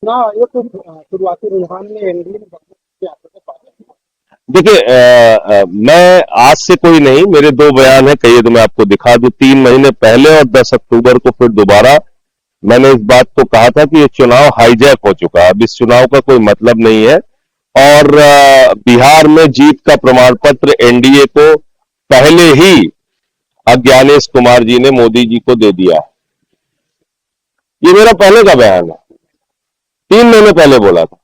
चुनाव आयोग तो शुरुआती रुझान में एनडीए ने बहुमत के आंकड़े को पार किया। देखिए, मैं आज से कोई नहीं, मेरे दो बयान है, कहिए तो मैं आपको दिखा दूं। 3 महीने पहले और 10 अक्टूबर को फिर दोबारा मैंने इस बात को कहा था कि ये चुनाव हाईजैक हो चुका है, अब इस चुनाव का कोई मतलब नहीं है। और बिहार में जीत का प्रमाण पत्र एनडीए को पहले ही अज्ञानेश कुमार जी ने मोदी जी को दे दिया। ये मेरा पहले का बयान है, 3 महीने पहले बोला था।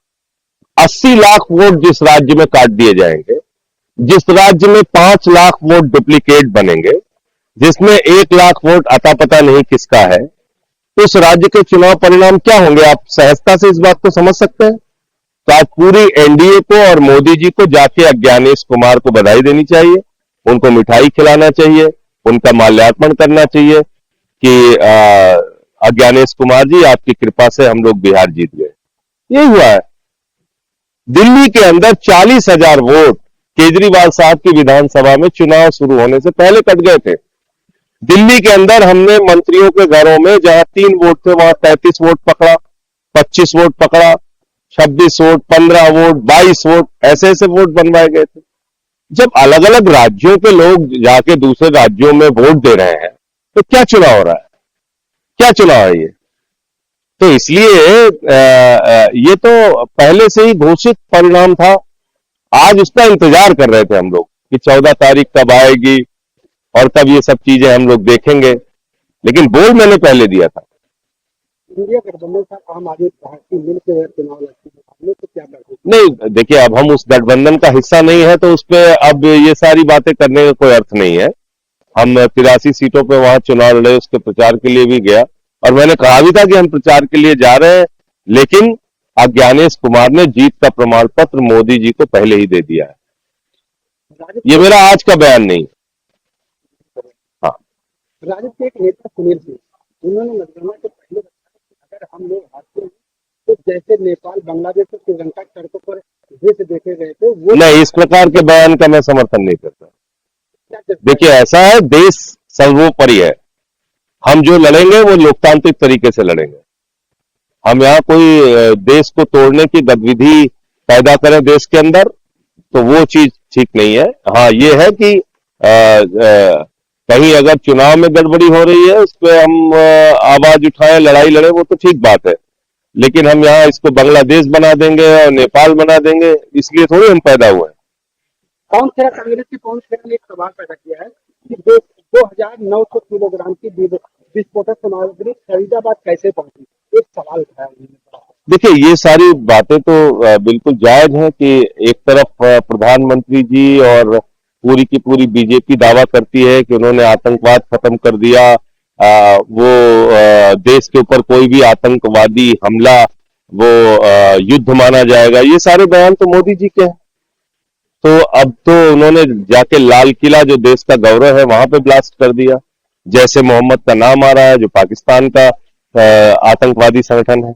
80 लाख वोट जिस राज्य में काट दिए जाएंगे, जिस राज्य में 5 लाख वोट डुप्लीकेट बनेंगे, जिसमें 1 लाख वोट अता पता नहीं किसका है, उस राज्य के चुनाव परिणाम क्या होंगे? आप सहजता से इस बात को समझ सकते हैं। तो आज पूरी एनडीए को और मोदी जी को जाके अज्ञानेश कुमार को बधाई देनी चाहिए, उनको मिठाई खिलाना चाहिए, उनका माल्यार्पण करना चाहिए कि अज्ञानेश कुमार जी, आपकी कृपा से हम लोग बिहार जीत गए। यही हुआ है। दिल्ली के अंदर 40,000 वोट केजरीवाल साहब की विधानसभा में चुनाव शुरू होने से पहले कट गए थे। दिल्ली के अंदर हमने मंत्रियों के घरों में जहां 3 वोट थे वहां 33 वोट पकड़ा, 25 वोट पकड़ा, 26 वोट, 15 वोट, 22 वोट, ऐसे ऐसे वोट बनवाए गए थे। जब अलग अलग राज्यों के लोग जाके दूसरे राज्यों में वोट दे रहे हैं तो क्या चुनाव हो रहा है? क्या चुनाव है ये? तो इसलिए ये तो पहले से ही घोषित परिणाम था। आज उसका इंतजार कर रहे थे हम लोग कि 14 तारीख कब आएगी और तब ये सब चीजें हम लोग देखेंगे, लेकिन बोल मैंने पहले दिया था। इंडिया गठबंधन का आम आदमी पार्टी मिलकर अगर चुनाव लड़ती है हमने तो क्या कर नहीं, देखिए, अब हम उस गठबंधन का हिस्सा नहीं है तो उस पर अब ये सारी बातें करने का कोई अर्थ नहीं है। हम 83 सीटों पे वहां चुनाव लड़े, उसके प्रचार के लिए भी गया और मैंने कहा भी था कि हम प्रचार के लिए जा रहे हैं, लेकिन अज्ञानेश कुमार ने जीत का प्रमाण पत्र मोदी जी को पहले ही दे दिया है। राजद ये के मेरा आज का बयान नहीं। हाँ। राजद के एक नेता सुनील सिंह उन्होंने मतगणना के पहले बताया कि अगर हम लोग हारते हैं तो जैसे नेपाल, बांग्लादेश और श्रीलंका की सड़कों पर दृश्य देखे गए थे वो नहीं, इस प्रकार के बयान का मैं समर्थन नहीं करता। क्या जज्बा देखिए, ऐसा है, देश सर्वोपरि है। हम जो लड़ेंगे वो लोकतांत्रिक तरीके से लड़ेंगे। हम यहाँ कोई देश को तोड़ने की गतिविधि पैदा करें देश के अंदर, तो वो चीज ठीक नहीं है। हाँ, ये है कि कहीं अगर चुनाव में गड़बड़ी हो रही है उस पर हम आवाज उठाएं, लड़ाई लड़े, वो तो ठीक बात है। लेकिन हम यहाँ इसको बांग्लादेश बना देंगे और नेपाल बना देंगे, इसलिए थोड़ी हम पैदा हुए हैं। पवन खेरा कांग्रेस के पवन खेरा ने एक सवाल पैदा किया है कि 2,900 किलोग्राम की विस्फोटक सामग्री फरीदाबाद कैसे पहुंची। एक सवाल उठाया उन्होंने। देखिए, ये सारी बातें तो बिल्कुल जायज हैं कि एक तरफ प्रधानमंत्री जी और पूरी की पूरी बीजेपी दावा करती है कि उन्होंने आतंकवाद खत्म कर दिया, वो देश के ऊपर कोई भी आतंकवादी हमला वो युद्ध माना जाएगा। ये सारे बयान तो मोदी जी के हैं। तो अब तो उन्होंने जाके लाल किला, जो देश का गौरव है, वहां पे ब्लास्ट कर दिया। जैसे मोहम्मद का नाम आ रहा है, जो पाकिस्तान का आतंकवादी संगठन है।